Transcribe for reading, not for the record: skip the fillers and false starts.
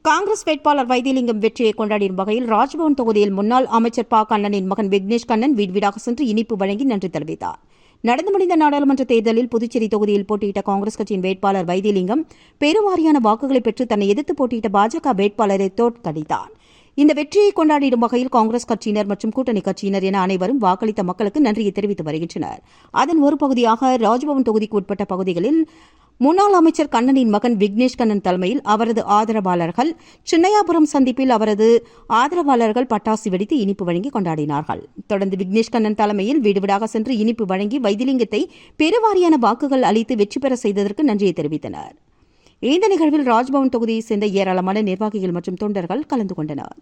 காங்கிரஸ் வேட்பாளர் வைத்திலிங்கம் வெற்றியை கொண்டாடியும் வகையில் ராஜ்பவன் தொகுதியில் முன்னாள் அமைச்சர் ப கண்ணனின் மகன் விக்னேஷ் கண்ணன் வீடு வீடாக சென்று இனிப்பு வழங்கி நன்றி தெரிவித்தார். நடந்து முடிந்த நாடாளுமன்ற தேர்தலில் புதுச்சேரி தொகுதியில் போட்டியிட்ட காங்கிரஸ் கட்சியின் வேட்பாளர் வைத்திலிங்கம் பெருவாரியான வாக்குகளை பெற்று தன்னை எதிர்த்து போட்டியிட்ட பாஜக வேட்பாளரை தோற்கடித்தார். இந்த வெற்றியை கொண்டாடிடும் வகையில் காங்கிரஸ் கட்சியினர் மற்றும் கூட்டணி கட்சியினர் என அனைவரும் வாக்களித்த மக்களுக்கு நன்றியை தெரிவித்து வருகின்றனர். அதன் ஒரு பகுதியாக ராஜ்பவன் தொகுதிக்கு உட்பட்ட பகுதிகளில் முன்னாள் அமைச்சர் கண்ணனின் மகன் விக்னேஷ் கண்ணன் தலைமையில் அவரது ஆதரவாளர்கள் சின்னையாபுரம் சந்திப்பில் அவரது ஆதரவாளர்கள் பட்டாசு வெடித்து இனிப்பு வழங்கி கொண்டாடினார்கள். தொடர்ந்து விக்னேஷ் கண்ணன் தலைமையில் வீடு வீடாக சென்று இனிப்பு வழங்கி வைத்திலிங்கத்தை பெருவாரியான வாக்குகள் அளித்து வெற்றி பெற செய்ததற்கு நன்றியை தெரிவித்தனர். இந்த நிகழ்வில் ராஜ்பவன் தொகுதியைச் சேர்ந்த ஏராளமான நிர்வாகிகள் மற்றும் தொண்டர்கள் கலந்து கொண்டனர்.